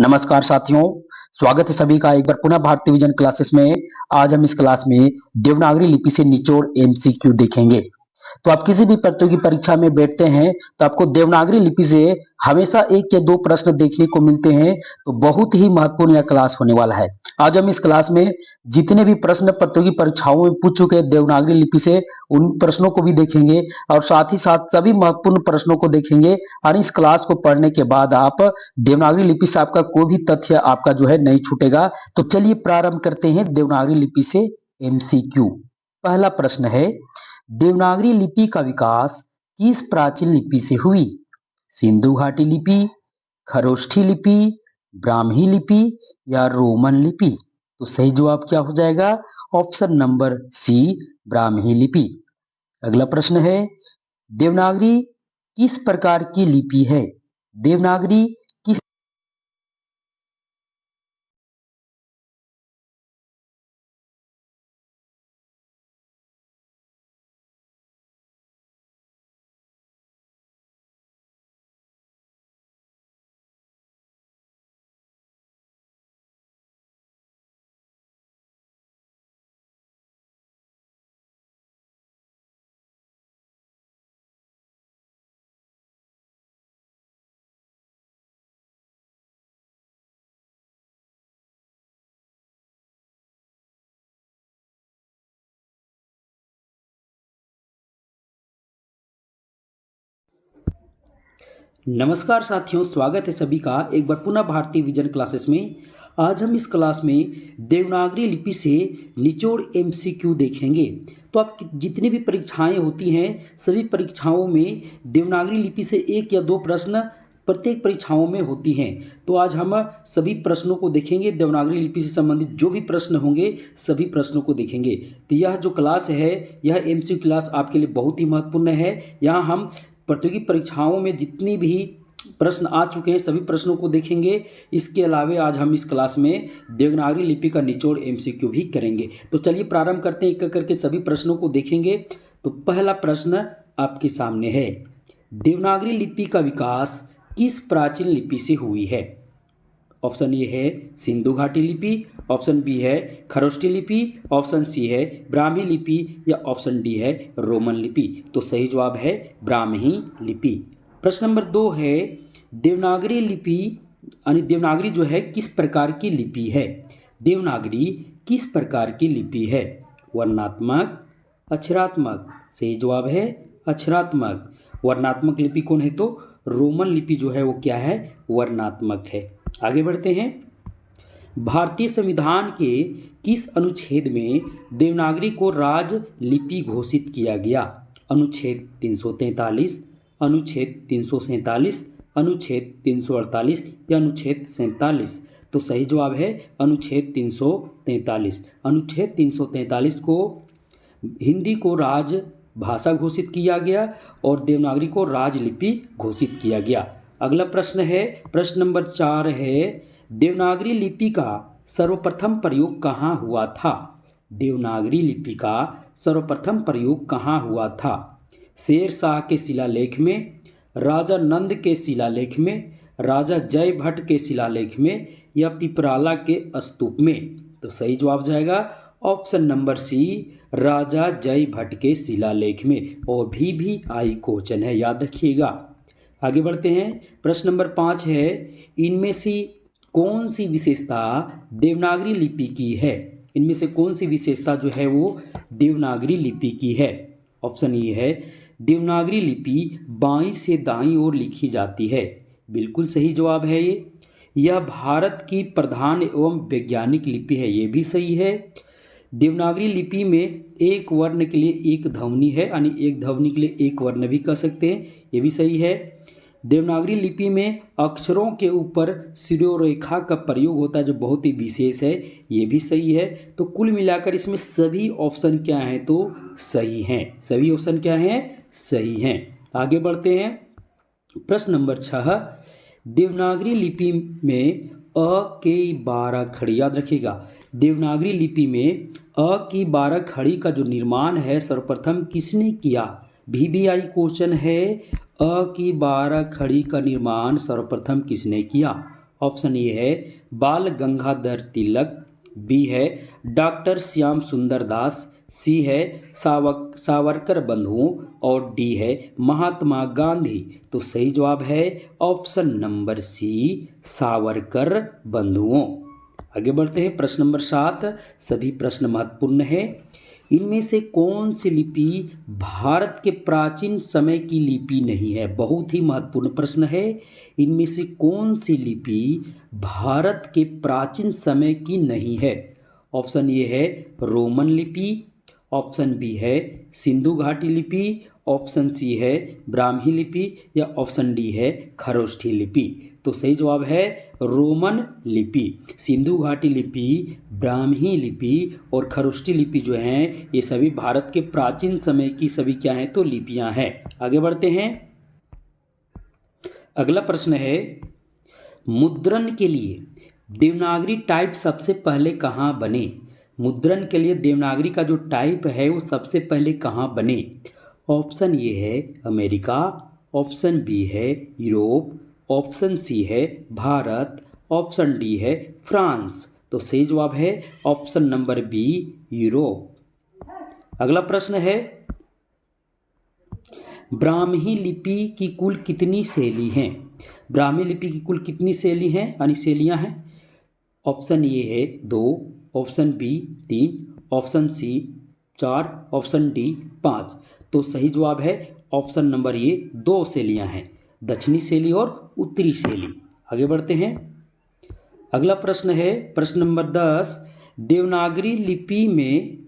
नमस्कार साथियों, स्वागत है सभी का एक बार पुनः भारतीय विजन क्लासेस में। आज हम इस क्लास में देवनागरी लिपि से निचोड़ एमसीक्यू देखेंगे। तो आप किसी भी प्रतियोगी परीक्षा में बैठते हैं तो आपको देवनागरी लिपि से हमेशा एक या दो प्रश्न देखने को मिलते हैं। तो बहुत ही महत्वपूर्ण यह क्लास होने वाला है। आज हम इस क्लास में जितने भी प्रश्न प्रतियोगी परीक्षाओं में पूछ चुके हैं देवनागरी लिपि से, उन प्रश्नों को भी देखेंगे और साथ ही साथ सभी महत्वपूर्ण प्रश्नों को देखेंगे। और इस क्लास को पढ़ने के बाद आप देवनागरी लिपि से आपका कोई भी तथ्य आपका जो है नहीं छूटेगा। तो चलिए प्रारंभ करते हैं देवनागरी लिपि से एमसीक्यू। पहला प्रश्न है, देवनागरी लिपि का विकास किस प्राचीन लिपि से हुई? सिंधु घाटी लिपि, खरोष्ठी लिपि, ब्राह्मी लिपि या रोमन लिपि? तो सही जवाब क्या हो जाएगा? ऑप्शन नंबर सी, ब्राह्मी लिपि। अगला प्रश्न है, देवनागरी किस प्रकार की लिपि है? देवनागरी किस नमस्कार साथियों, स्वागत है सभी का एक बार पुनः भारतीय विजन क्लासेस में। आज हम इस क्लास में देवनागरी लिपि से निचोड़ एमसीक्यू देखेंगे। तो आप जितनी भी परीक्षाएं होती हैं सभी परीक्षाओं में देवनागरी लिपि से एक या दो प्रश्न प्रत्येक परीक्षाओं में होती हैं। तो आज हम सभी प्रश्नों को देखेंगे, देवनागरी लिपि से संबंधित जो भी प्रश्न होंगे सभी प्रश्नों को देखेंगे। तो यह जो क्लास है यह एमसीक्यू क्लास आपके लिए बहुत ही महत्वपूर्ण है। यहाँ हम प्रतियोगी परीक्षाओं में जितनी भी प्रश्न आ चुके हैं सभी प्रश्नों को देखेंगे। इसके अलावे आज हम इस क्लास में देवनागरी लिपि का निचोड़ एमसीक्यू भी करेंगे। तो चलिए प्रारंभ करते हैं, एक एक करके सभी प्रश्नों को देखेंगे। तो पहला प्रश्न आपके सामने है, देवनागरी लिपि का विकास किस प्राचीन लिपि से हुई है? ऑप्शन ए है सिंधु घाटी लिपि, ऑप्शन बी है खरोष्ठी लिपि, ऑप्शन सी है ब्राह्मी लिपि या ऑप्शन डी है रोमन लिपि। तो सही जवाब है ब्राह्मी लिपि। प्रश्न नंबर 2 है, देवनागरी लिपि यानी देवनागरी जो है किस प्रकार की लिपि है? देवनागरी किस प्रकार की लिपि है? वर्णात्मक, अक्षरात्मक? सही जवाब है अक्षरात्मक। वर्णात्मक लिपि कौन है? तो रोमन लिपि जो है वो क्या है? वर्णात्मक है। आगे बढ़ते हैं, भारतीय संविधान के किस अनुच्छेद में देवनागरी को राजलिपि घोषित किया गया? अनुच्छेद 343, अनुच्छेद 347, अनुच्छेद 348 या अनुच्छेद 47? तो सही जवाब है अनुच्छेद 343। अनुच्छेद 343 को हिंदी को राजभाषा घोषित किया गया और देवनागरी को राजलिपि घोषित किया गया। अगला प्रश्न है, प्रश्न नंबर 4 है, देवनागरी लिपि का सर्वप्रथम प्रयोग कहाँ हुआ था? देवनागरी लिपि का सर्वप्रथम प्रयोग कहाँ हुआ था? शेर शाह के शिलालेख में, राजा नंद के शिलालेख में, राजा जय भट्ट के शिलालेख में या पिपराला के स्तूप में? तो सही जवाब जाएगा ऑप्शन नंबर सी, राजा जय भट्ट के शिलालेख में। और भी आई क्वेश्चन है, याद रखिएगा। आगे बढ़ते हैं, प्रश्न नंबर 5 है, इनमें से कौन सी विशेषता देवनागरी लिपि की है? इनमें से कौन सी विशेषता जो है वो देवनागरी लिपि की है? ऑप्शन ए है, देवनागरी लिपि बाईं से दाईं ओर लिखी जाती है। बिल्कुल सही जवाब है ये। यह भारत की प्रधान एवं वैज्ञानिक लिपि है, ये भी सही है। देवनागरी लिपि में एक वर्ण के लिए एक ध्वनि है, यानी एक ध्वनि के लिए एक वर्ण भी कह सकते हैं, ये भी सही है। देवनागरी लिपि में अक्षरों के ऊपर शिरोरेखा का प्रयोग होता है जो बहुत ही विशेष है, ये भी सही है। तो कुल मिलाकर इसमें सभी ऑप्शन क्या हैं? तो सही हैं। सभी ऑप्शन क्या हैं? सही हैं। आगे बढ़ते हैं, प्रश्न नंबर 6, देवनागरी लिपि में अ के 12 खड़ी, याद रखिएगा, देवनागरी लिपि में अ की 12 खड़ी का जो निर्माण है सर्वप्रथम किसने किया? VVI क्वेश्चन है, अ की 12 खड़ी का निर्माण सर्वप्रथम किसने किया? ऑप्शन ए है बाल गंगाधर तिलक, बी है डॉक्टर श्याम सुंदर दास, सी है सावरकर बंधुओं और डी है महात्मा गांधी। तो सही जवाब है ऑप्शन नंबर सी, सावरकर बंधुओं। आगे बढ़ते हैं प्रश्न नंबर 7। सभी प्रश्न महत्वपूर्ण है। इनमें से कौन सी लिपि भारत के प्राचीन समय की लिपि नहीं है? बहुत ही महत्वपूर्ण प्रश्न है। इनमें से कौन सी लिपि भारत के प्राचीन समय की नहीं है? ऑप्शन ए है रोमन लिपि, ऑप्शन बी है सिंधु घाटी लिपि, ऑप्शन सी है ब्राह्मी लिपि या ऑप्शन डी है खरोष्ठी लिपि। तो सही जवाब है रोमन लिपि। सिंधु घाटी लिपि, ब्राह्मी लिपि और खरोष्ठी लिपि जो हैं ये सभी भारत के प्राचीन समय की सभी क्या हैं तो लिपियां हैं। आगे बढ़ते हैं। अगला प्रश्न है मुद्रण के लिए देवनागरी टाइप सबसे पहले कहाँ बने? मुद्रण के लिए देवनागरी का जो टाइप है वो सबसे पहले कहाँ बने? ऑप्शन ए है अमेरिका, ऑप्शन बी है यूरोप, ऑप्शन सी है भारत, ऑप्शन डी है फ्रांस। तो सही जवाब है ऑप्शन नंबर बी, यूरोप। अगला प्रश्न है ब्राह्मी लिपि की कुल कितनी शैली हैं? ब्राह्मी लिपि की कुल कितनी शैली हैं यानी शैलियाँ हैं? ऑप्शन ए है 2, option B 3, option C 4, option D 5। तो सही जवाब है ऑप्शन नंबर ए, 2 शैलियाँ हैं, दक्षिणी शैली और उत्तरी शैली। आगे बढ़ते हैं। अगला प्रश्न है प्रश्न नंबर 10। देवनागरी लिपि में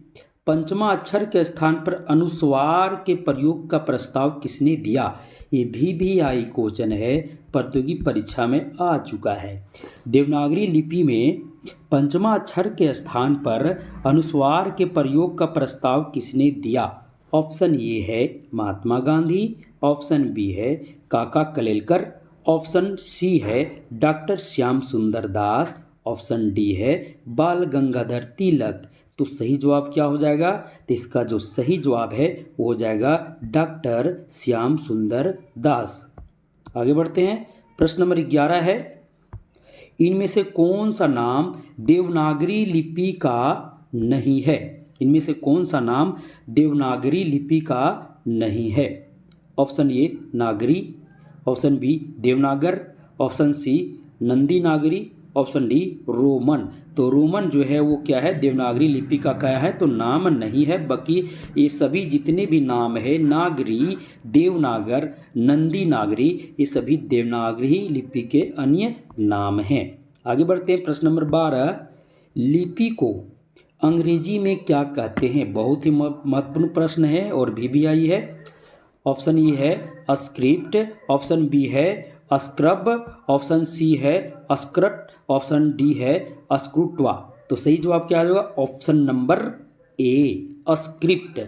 पंचमा अक्षर के स्थान पर अनुस्वार के प्रयोग का प्रस्ताव किसने दिया? ये VVI क्वेश्चन है, प्रतियोगी परीक्षा में आ चुका है। देवनागरी लिपि में पंचमा अक्षर के स्थान पर अनुस्वार के प्रयोग का प्रस्ताव किसने दिया? ऑप्शन ए है महात्मा गांधी, ऑप्शन बी है काका कलेलकर, ऑप्शन सी है doctor Shyam Sundar Das, option D है बाल गंगाधर तिलक। तो सही जवाब क्या हो जाएगा? तो इसका जो सही जवाब है वो हो जाएगा डॉक्टर श्याम सुंदर दास। आगे बढ़ते हैं। प्रश्न नंबर 11 है इनमें से कौन सा नाम देवनागरी लिपि का नहीं है? इनमें से कौन सा नाम देवनागरी लिपि का नहीं है? Option A Nagari, option B Devanagar, option C Nandi Nagari, option D Roman. तो रोमन जो है वो क्या है देवनागरी लिपि का क्या है तो नाम नहीं है। बाकी ये सभी जितने भी नाम है नागरी, देवनागर, नंदी नागरी ये सभी देवनागरी लिपि के अन्य नाम हैं। आगे बढ़ते हैं। प्रश्न नंबर 12। लिपि को अंग्रेजी में क्या कहते हैं? बहुत ही महत्वपूर्ण प्रश्न है और VVI है। ऑप्शन ए है स्क्रिप्ट, ऑप्शन बी है स्क्रब, ऑप्शन सी है स्क्रट, ऑप्शन डी है स्क्रूटवा। तो सही जवाब क्या होगा? ऑप्शन नंबर ए, स्क्रिप्ट।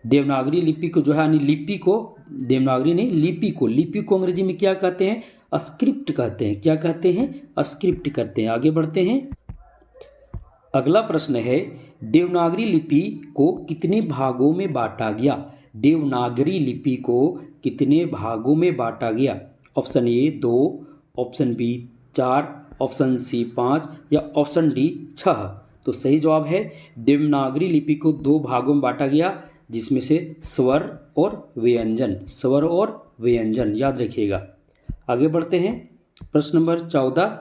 देवनागरी लिपि को जो है यानी लिपि को, देवनागरी नहीं लिपि को अंग्रेजी में क्या कहते हैं? स्क्रिप्ट कहते हैं। क्या कहते हैं? स्क्रिप्ट करते हैं। आगे बढ़ते हैं। अगला प्रश्न है देवनागरी लिपि को कितने भागों में बांटा गया? देवनागरी लिपि को कितने भागों में बांटा गया? Option A 2, option B 4, option C 5 या ऑप्शन डी 6। तो सही जवाब है देवनागरी लिपि को 2 भागों में बांटा गया जिसमें से स्वर और व्यंजन, स्वर और व्यंजन याद रखिएगा। आगे बढ़ते हैं। प्रश्न नंबर 14।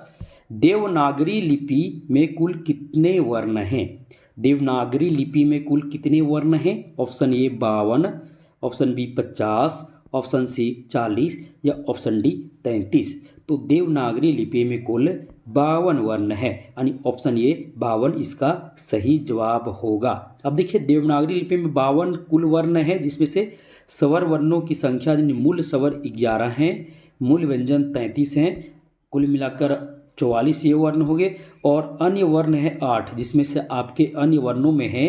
देवनागरी लिपि में कुल कितने वर्ण हैं? देवनागरी लिपि में कुल कितने वर्ण हैं? Option A 52, option B 50, option C 40 या ऑप्शन डी 33। तो देवनागरी लिपि में कुल 52 वर्ण है यानी ऑप्शन ए 52 इसका सही जवाब होगा। अब देखिए देवनागरी लिपि में 52 कुल वर्ण है जिसमें से स्वर वर्णों की संख्या मूल स्वर 11 हैं, मूल व्यंजन 33 हैं, कुल मिलाकर 44 ये वर्ण हो गए और अन्य वर्ण है 8 जिसमें से आपके अन्य वर्णों में है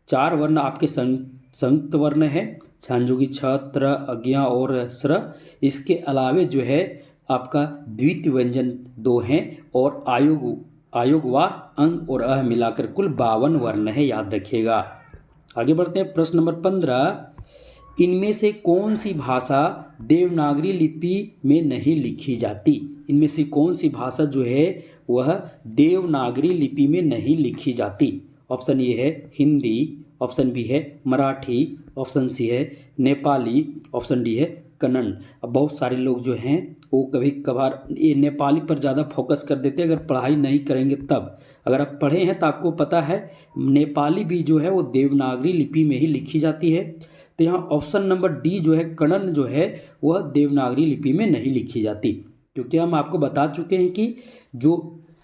4 वर्ण आपके संयुक्त वर्ण है छांदोगी छ, त्र, अज्ञा और स्र। इसके अलावे जो है आपका द्वितीय व्यंजन 2 हैं और आयोग व अंग और अह मिलाकर कुल 52 वर्ण है, याद रखिएगा। आगे बढ़ते हैं। प्रश्न नंबर 15। इनमें से कौन सी भाषा देवनागरी लिपि में नहीं लिखी जाती? इनमें से कौन सी भाषा जो है वह देवनागरी लिपि में नहीं लिखी जाती? ऑप्शन ए है हिंदी, ऑप्शन बी है मराठी, ऑप्शन सी है नेपाली, ऑप्शन डी है कन्नड़। अब बहुत सारे लोग जो हैं वो कभी कभार ये नेपाली पर ज़्यादा फोकस कर देते हैं, अगर पढ़ाई नहीं करेंगे तब। अगर आप पढ़े हैं तो आपको पता है नेपाली भी जो है वो देवनागरी लिपि में ही लिखी जाती है। तो यहाँ ऑप्शन नंबर डी जो है कन्नड़ जो है वह देवनागरी लिपि में नहीं लिखी जाती, क्योंकि हम आपको बता चुके हैं कि जो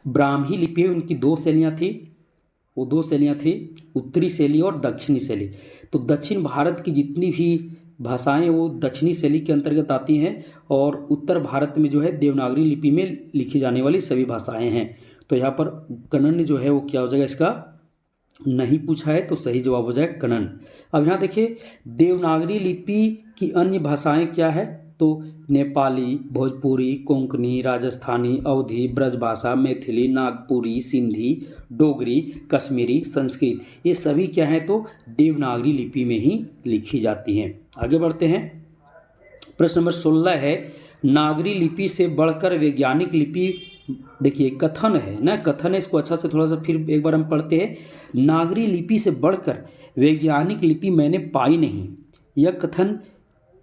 ब्राह्मी लिपि है उनकी दो शैलियाँ थी। वो दो शैलियाँ थी, उत्तरी शैली और दक्षिणी शैली। तो दक्षिण भारत की जितनी भी भाषाएं वो दक्षिणी शैली के अंतर्गत आती हैं और उत्तर भारत में जो है देवनागरी लिपि में लिखी जाने वाली सभी भाषाएं हैं। तो यहाँ पर कन्नड़ जो है वो क्या हो जाएगा, इसका नहीं पूछा है तो सही जवाब हो जाएगा कन्नड़। अब यहाँ देखिए देवनागरी लिपि की अन्य भाषाएं क्या है, तो नेपाली, भोजपुरी, कोंकणी, राजस्थानी, अवधी, ब्रजभाषा, मैथिली, नागपुरी, सिंधी, डोगरी, कश्मीरी, संस्कृत, ये सभी क्या हैं तो देवनागरी लिपि में ही लिखी जाती हैं। आगे बढ़ते हैं। प्रश्न नंबर 16 है नागरी लिपि से बढ़कर वैज्ञानिक लिपि। देखिए कथन है ना, कथन है, इसको अच्छा से थोड़ा सा फिर एक बार हम पढ़ते हैं। नागरी लिपि से बढ़कर वैज्ञानिक लिपि मैंने पाई नहीं, यह कथन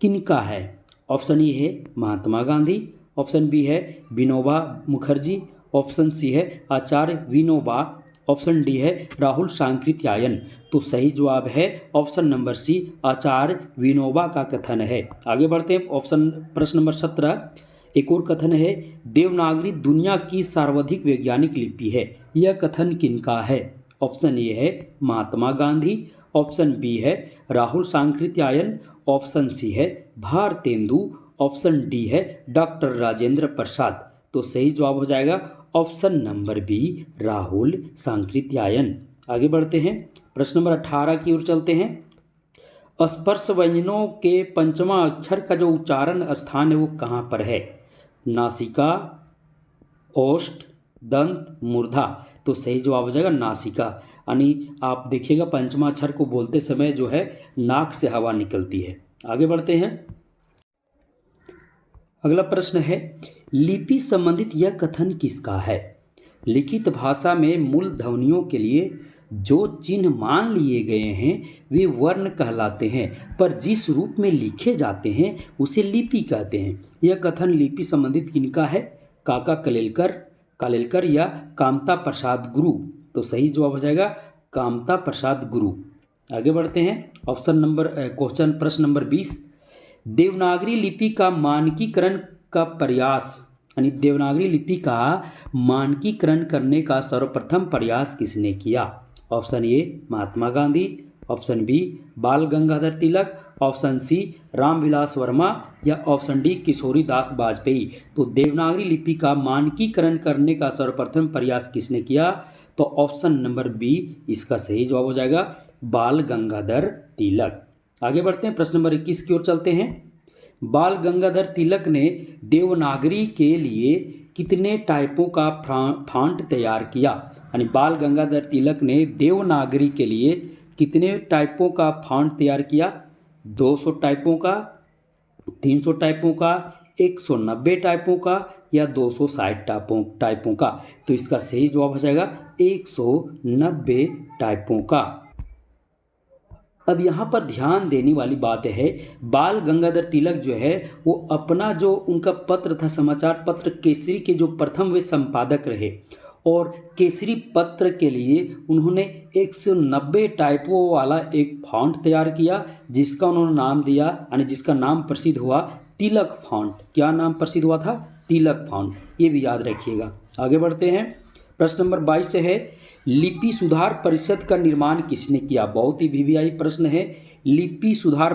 किनका है? ऑप्शन ए है महात्मा गांधी, ऑप्शन बी है विनोबा मुखर्जी, ऑप्शन सी है आचार्य विनोबा, ऑप्शन डी है राहुल सांकृत्यायन। तो सही जवाब है ऑप्शन नंबर सी, आचार्य विनोबा का कथन है। आगे बढ़ते हैं। ऑप्शन प्रश्न नंबर 17 एक और कथन है देवनागरी दुनिया की सर्वाधिक वैज्ञानिक लिपि है, यह कथन किनका है? ऑप्शन ए है महात्मा गांधी, ऑप्शन बी है राहुल सांकृत्यायन, ऑप्शन सी है भारतेंदु, ऑप्शन डी है डॉक्टर राजेंद्र प्रसाद। तो सही जवाब हो जाएगा option number B, Rahul Sankrityayan. आगे बढ़ते हैं। प्रश्न नंबर 18 की ओर चलते हैं। स्पर्श व्यंजनों के पंचमा अक्षर का जो उच्चारण स्थान है वो कहाँ पर है? नासिका, ओष्ठ, दंत, मूर्धा। तो सही जवाब हो जाएगा नासिका। यानी आप देखिएगा पंचमा अक्षर को बोलते समय जो है नाक से हवा निकलती है। आगे बढ़ते हैं। अगला प्रश्न है लिपि संबंधित यह कथन किसका है? लिखित भाषा में मूल ध्वनियों के लिए जो चिन्ह मान लिए गए हैं वे वर्ण कहलाते हैं, पर जिस रूप में लिखे जाते हैं उसे लिपि कहते हैं। यह कथन लिपि संबंधित किनका है? काका कालेलकर या कामता प्रसाद गुरु। तो सही जवाब हो जाएगा कामता प्रसाद गुरु। आगे बढ़ते हैं। क्वेश्चन प्रश्न नंबर 20 देवनागरी लिपि का मानकीकरण का प्रयास, यानी देवनागरी लिपि का मानकीकरण करने का सर्वप्रथम प्रयास किसने किया? Option A Mahatma Gandhi, option B Bal Gangadhar Tilak, option C Ramvilas Verma या ऑप्शन डी किशोरी दास वाजपेयी। तो देवनागरी लिपि का मानकीकरण करने का सर्वप्रथम प्रयास किसने किया? तो ऑप्शन नंबर बी इसका सही जवाब हो जाएगा बाल गंगाधर तिलक। आगे बढ़ते हैं। प्रश्न नंबर 21 की ओर चलते हैं। बाल गंगाधर तिलक ने देवनागरी के लिए कितने टाइपों का फॉन्ट तैयार किया? यानी बाल गंगाधर तिलक ने देवनागरी के लिए कितने टाइपों का फॉन्ट तैयार किया? 200 टाइपों का, 300 टाइपों का, 190 टाइपों का या 260 टाइपों का? तो इसका सही जवाब हो जाएगा 190 टाइपों का। अब यहाँ पर ध्यान देने वाली बात है बाल गंगाधर तिलक जो है वो अपना जो उनका पत्र था समाचार पत्र केसरी के जो प्रथम वे संपादक रहे और केसरी पत्र के लिए उन्होंने 190 टाइपों वाला एक फॉन्ट तैयार किया जिसका उन्होंने नाम दिया, यानी जिसका नाम प्रसिद्ध हुआ तिलक फॉन्ट। क्या नाम प्रसिद्ध हुआ था? तिलक फॉन्ट। ये भी याद रखिएगा। आगे बढ़ते हैं। प्रश्न नंबर 22 से है लिपि सुधार परिषद का निर्माण किसने किया? बहुत ही वीवीआई प्रश्न है। लिपि सुधार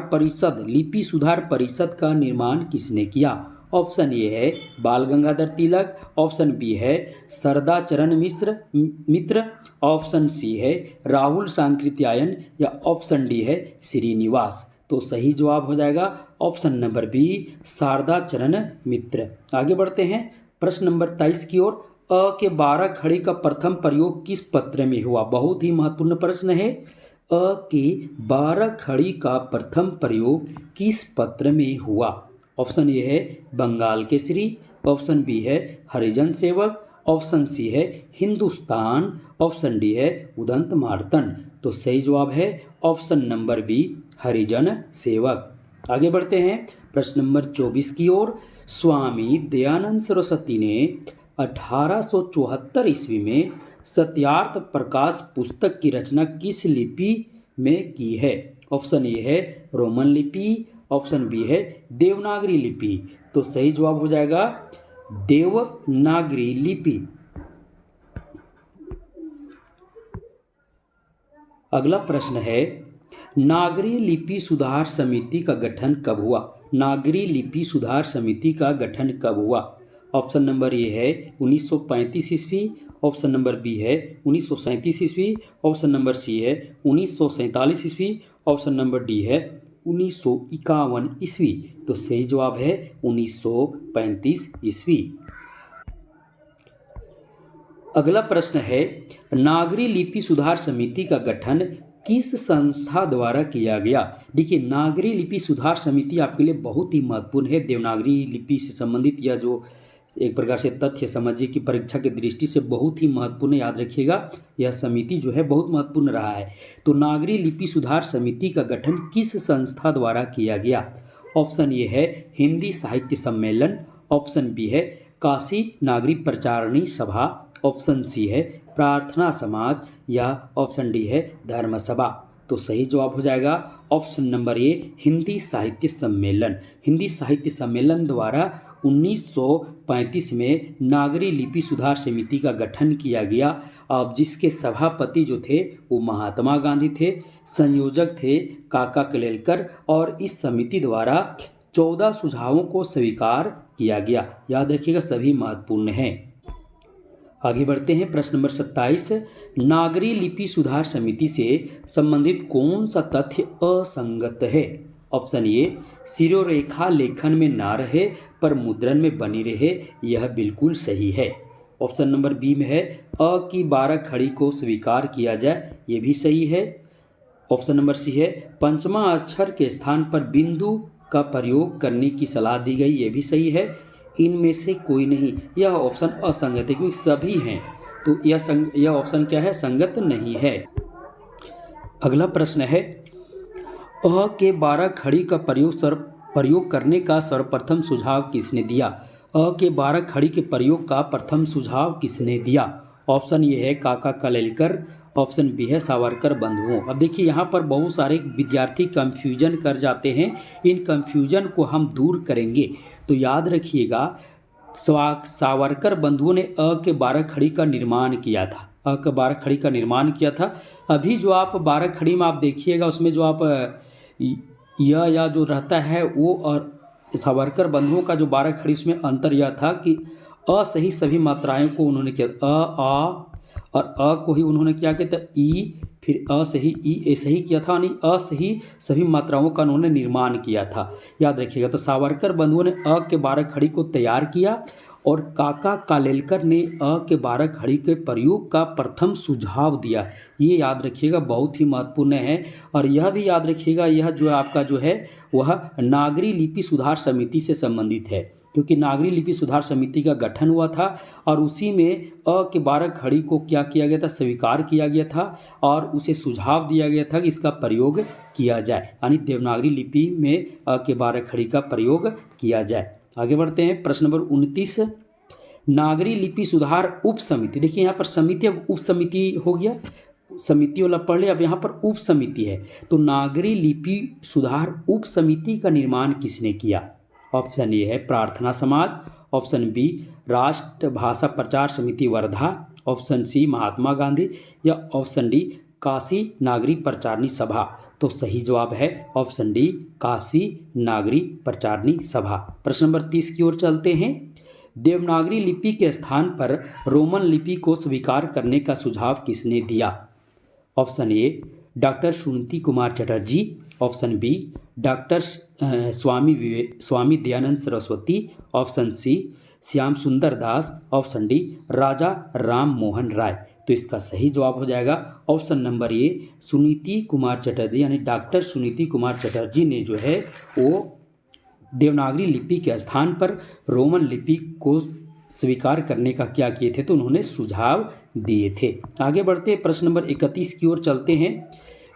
परिषद का निर्माण किसने किया? ऑप्शन ए है बाल गंगाधर तिलक, ऑप्शन बी है सरदा चरण मित्र, ऑप्शन सी है राहुल सांकृत्यायन या ऑप्शन डी है श्रीनिवास। तो सही जवाब हो जाएगा ऑप्शन नंबर बी शारदा चरण मित्र। आगे बढ़ते हैं। प्रश्न नंबर 23 की ओर। अ के 12 खड़ी का प्रथम प्रयोग किस पत्र में हुआ? बहुत ही महत्वपूर्ण प्रश्न है। के 12 खड़ी का प्रथम प्रयोग किस पत्र में हुआ? ऑप्शन ए है बंगाल केसरी, ऑप्शन बी है हरिजन सेवक, ऑप्शन सी है हिंदुस्तान, ऑप्शन डी है उदंत मार्तंड। तो सही जवाब है option number B Harijan Sevak. आगे बढ़ते हैं प्रश्न नंबर 24 की ओर। स्वामी दयानंद सरस्वती ने 1874 ईस्वी में सत्यार्थ प्रकाश पुस्तक की रचना किस लिपि में की है? ऑप्शन ए है रोमन लिपि, ऑप्शन बी है देवनागरी लिपि। तो सही जवाब हो जाएगा देवनागरी लिपि। अगला प्रश्न है नागरी लिपि सुधार समिति का गठन कब हुआ? नागरी लिपि सुधार समिति का गठन कब हुआ? ऑप्शन नंबर ए है 1935 ईस्वी, ऑप्शन नंबर बी है 1937 ईस्वी, ऑप्शन नंबर सी है 1947 ईस्वी, ऑप्शन नंबर डी है 1951 ईस्वी। तो सही जवाब है 1935 ईस्वी। अगला प्रश्न है नागरी लिपि सुधार समिति का गठन किस संस्था द्वारा किया गया? देखिए नागरी लिपि सुधार समिति आपके लिए बहुत ही महत्वपूर्ण है। देवनागरी लिपि से संबंधित यह जो एक प्रकार से तथ्य समझिए कि परीक्षा की दृष्टि से बहुत ही महत्वपूर्ण, याद रखिएगा यह समिति जो है बहुत महत्वपूर्ण रहा है। तो नागरी लिपि सुधार समिति का गठन किस संस्था द्वारा किया गया? ऑप्शन ए है हिंदी साहित्य सम्मेलन, ऑप्शन बी है काशी नागरी प्रचारणी सभा, ऑप्शन सी है प्रार्थना समाज या ऑप्शन डी है धर्म सभा। तो सही जवाब हो जाएगा ऑप्शन नंबर ए हिंदी साहित्य सम्मेलन। हिंदी साहित्य सम्मेलन द्वारा 1935 में नागरी लिपि सुधार समिति का गठन किया गया। अब जिसके सभापति जो थे वो महात्मा गांधी थे, संयोजक थे काका कलेलकर, और इस समिति द्वारा 14 सुझावों को स्वीकार किया गया। याद रखिएगा सभी महत्वपूर्ण हैं। आगे बढ़ते हैं प्रश्न नंबर 27। नागरी लिपि सुधार समिति से संबंधित कौन सा तथ्य असंगत है? ऑप्शन ए शिरोरेखा लेखन में ना रहे पर मुद्रण में बनी रहे, यह बिल्कुल सही है। ऑप्शन नंबर बी में है अ की 12 खड़ी को स्वीकार किया जाए, यह भी सही है। ऑप्शन नंबर सी है पंचमा अक्षर के स्थान पर बिंदु का प्रयोग करने की सलाह दी गई, यह भी सही है। इनमें से कोई नहीं, यह ऑप्शन असंगत है क्योंकि सभी हैं, तो यह ऑप्शन क्या है? संगत नहीं है। अगला प्रश्न है अ के 12 खड़ी का प्रयोग करने का सर्वप्रथम सुझाव किसने दिया? अ के 12 खड़ी के प्रयोग का प्रथम सुझाव किसने दिया? ऑप्शन ये है काका कलेलकर, ऑप्शन बी है सावरकर बंधुओं। अब देखिए यहाँ पर बहुत सारे विद्यार्थी कंफ्यूजन कर जाते हैं, इन कंफ्यूजन को हम दूर करेंगे। तो याद रखिएगा सावरकर बंधुओं ने अ के 12 खड़ी का निर्माण किया था। अ के 12 खड़ी का निर्माण किया था। अभी जो आप 12 खड़ी में आप देखिएगा उसमें जो आप यह या जो रहता है वो, और सावरकर बंधुओं का जो 12 खड़ी इसमें अंतर यह था कि असही सभी मात्राएं को उन्होंने किया, अ आ और अ को ही उन्होंने क्या किया था ई, फिर असही ई ऐसे ही किया था, यानी असही सभी मात्राओं का उन्होंने निर्माण किया था। याद रखिएगा। तो सावरकर बंधुओं ने अ के 12 खड़ी को तैयार किया और काका कालेलकर ने अ के 12 खड़ी के प्रयोग का प्रथम सुझाव दिया। ये याद रखिएगा बहुत ही महत्वपूर्ण है। और यह भी याद रखिएगा यह जो आपका जो है वह नागरी लिपि सुधार समिति से संबंधित है, क्योंकि नागरी लिपि सुधार समिति का गठन हुआ था और उसी में अ के 12 खड़ी को क्या किया गया था? स्वीकार किया गया था और उसे सुझाव दिया गया था कि इसका प्रयोग किया जाए, यानी देवनागरी लिपि में अ के 12 खड़ी का प्रयोग किया जाए। आगे बढ़ते हैं प्रश्न नंबर 29। नागरी लिपि सुधार उप समिति, देखिए यहाँ पर समिति अब उप समिति हो गया, समिति वाला पढ़ ले, अब यहाँ पर उप समिति है। तो नागरी लिपि सुधार उप समिति का निर्माण किसने किया? ऑप्शन ए है प्रार्थना समाज, ऑप्शन बी राष्ट्रभाषा प्रचार समिति वर्धा, ऑप्शन सी महात्मा गांधी या ऑप्शन डी काशी नागरी प्रचारणी सभा। तो सही जवाब है ऑप्शन डी काशी नागरी प्रचारणी सभा। प्रश्न नंबर 30 की ओर चलते हैं। देवनागरी लिपि के स्थान पर रोमन लिपि को स्वीकार करने का सुझाव किसने दिया? Option A doctor Suniti Kumar Chatterjee, option B doctor Swami Dayanand Saraswati, option C Shyam Sundar Das, option D Raja Ram Mohan Roy. तो इसका सही जवाब हो जाएगा option number A, Suniti Kumar Chatterjee, यानी डॉक्टर सुनीति कुमार चटर्जी ने जो है वो देवनागरी लिपि के स्थान पर रोमन लिपि को स्वीकार करने का क्या किए थे, तो उन्होंने सुझाव दिए थे। आगे बढ़ते प्रश्न नंबर 31 की ओर चलते हैं।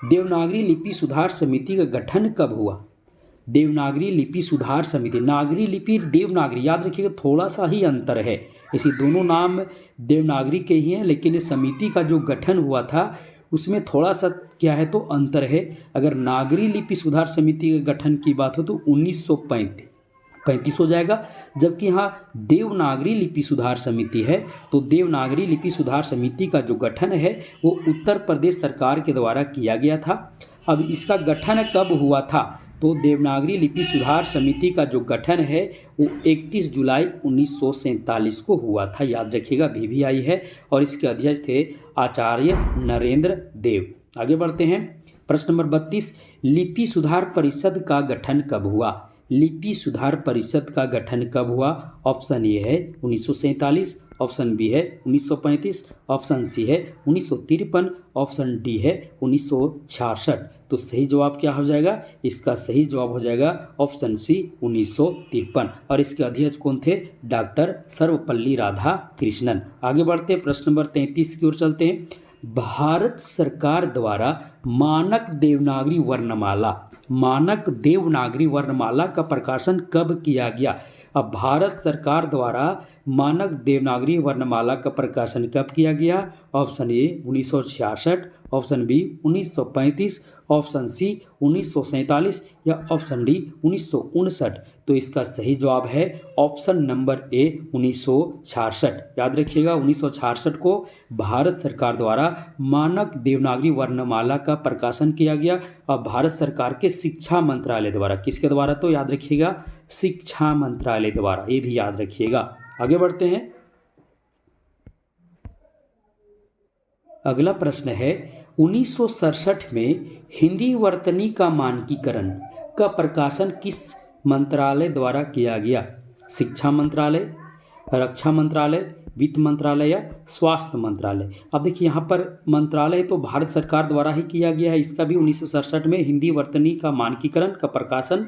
देवनागरी लिपि सुधार समिति का गठन कब हुआ? देवनागरी लिपि सुधार समिति, नागरी लिपि देवनागरी, याद रखिएगा थोड़ा सा ही अंतर है, इसी दोनों नाम देवनागरी के ही हैं, लेकिन इस समिति का जो गठन हुआ था उसमें थोड़ा सा क्या है तो अंतर है। अगर नागरी लिपि सुधार समिति के गठन की बात हो तो 1935 हो जाएगा, जबकि यहाँ देवनागरी लिपि सुधार समिति है तो देवनागरी लिपि सुधार समिति का जो गठन है वो उत्तर प्रदेश सरकार के द्वारा किया गया था। अब इसका गठन कब हुआ था? तो देवनागरी लिपि सुधार समिति का जो गठन है वो 31 जुलाई 1947 को हुआ था, याद रखिएगा VVI है, और इसके अध्यक्ष थे आचार्य नरेंद्र देव। आगे बढ़ते हैं प्रश्न नंबर 32, लिपि सुधार परिषद का गठन कब हुआ? लिपि सुधार परिषद का गठन कब हुआ? ऑप्शन ए है 1947, ऑप्शन बी है 1935, ऑप्शन सी है 1953, ऑप्शन डी है 1966। तो सही जवाब क्या हो जाएगा? इसका सही जवाब हो जाएगा ऑप्शन सी 1953, और इसके अध्यक्ष कौन थे? डॉक्टर सर्वपल्ली राधाकृष्णन। आगे बढ़ते प्रश्न नंबर 33 की ओर चलते हैं। भारत सरकार द्वारा मानक देवनागरी वर्णमाला का प्रकाशन कब किया गया? अब भारत सरकार द्वारा मानक देवनागरी वर्णमाला का प्रकाशन कब किया गया? Option A 1966, option B 1935, option C 1947 या ऑप्शन डी 1959। तो इसका सही जवाब है ऑप्शन नंबर ए 1966। याद रखिएगा 1966 को भारत सरकार द्वारा मानक देवनागरी वर्णमाला का प्रकाशन किया गया, और भारत सरकार के शिक्षा मंत्रालय द्वारा, किसके द्वारा? तो याद रखिएगा शिक्षा मंत्रालय द्वारा, ये भी याद रखिएगा। आगे बढ़ते हैं, अगला प्रश्न है 1967 में हिंदी वर्तनी का मानकीकरण का प्रकाशन किस मंत्रालय द्वारा किया गया? शिक्षा मंत्रालय, रक्षा मंत्रालय, वित्त मंत्रालय या स्वास्थ्य मंत्रालय? अब देखिए यहाँ पर मंत्रालय तो भारत सरकार द्वारा ही किया गया है, इसका भी 1967 में हिंदी वर्तनी का मानकीकरण का प्रकाशन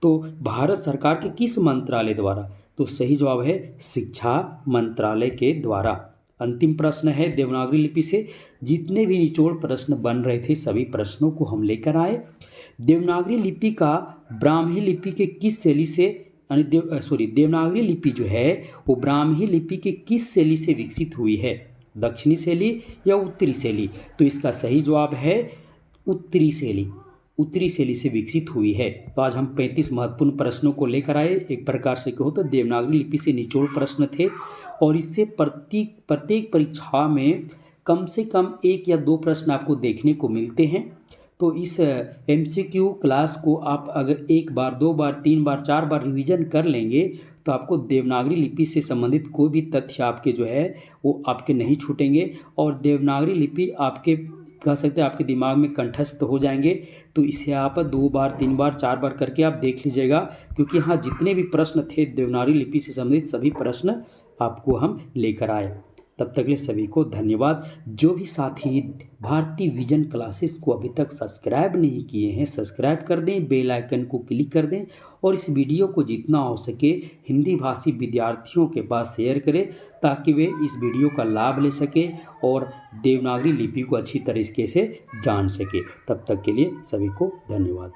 तो भारत सरकार के किस मंत्रालय द्वारा? तो सही जवाब है शिक्षा मंत्रालय के द्वारा। अंतिम प्रश्न है देवनागरी लिपि से जितने भी निचोड़ प्रश्न बन रहे थे सभी प्रश्नों को हम लेकर आए। देवनागरी लिपि का ब्राह्मी लिपि के किस शैली से देवनागरी लिपि जो है वो ब्राह्मी लिपि के किस शैली से विकसित हुई है? दक्षिणी शैली या उत्तरी शैली? तो इसका सही जवाब है उत्तरी शैली से विकसित हुई है। तो आज हम 35 महत्वपूर्ण प्रश्नों को लेकर आए। एक प्रकार से कहो तो देवनागरी लिपि से निचोड़ प्रश्न थे, और इससे प्रत्येक परीक्षा में कम से कम 1 या 2 प्रश्न आपको देखने को मिलते हैं। तो इस MCQ क्लास को आप अगर 1 बार, 2 बार, 3 बार, 4 बार रिवीजन कर लेंगे तो आपको देवनागरी लिपि से संबंधित कोई भी तथ्य आपके जो है वो आपके नहीं छूटेंगे, और देवनागरी लिपि आपके कह सकते हैं आपके दिमाग में कंठस्थ हो जाएंगे। तो इसे आप 2 बार, 3 बार, 4 बार करके आप देख लीजिएगा, क्योंकि यहाँ जितने भी प्रश्न थे देवनागरी लिपि से संबंधित सभी प्रश्न आपको हम लेकर आए। तब तक के लिए सभी को धन्यवाद। जो भी साथी भारती विजन क्लासेस को अभी तक सब्सक्राइब नहीं किए हैं सब्सक्राइब कर दें, बेल आइकन को क्लिक कर दें, और इस वीडियो को जितना हो सके हिंदी भाषी विद्यार्थियों के पास शेयर करें ताकि वे इस वीडियो का लाभ ले सके और देवनागरी लिपि को अच्छी तरीके से जान सके। तब तक के लिए सभी को धन्यवाद।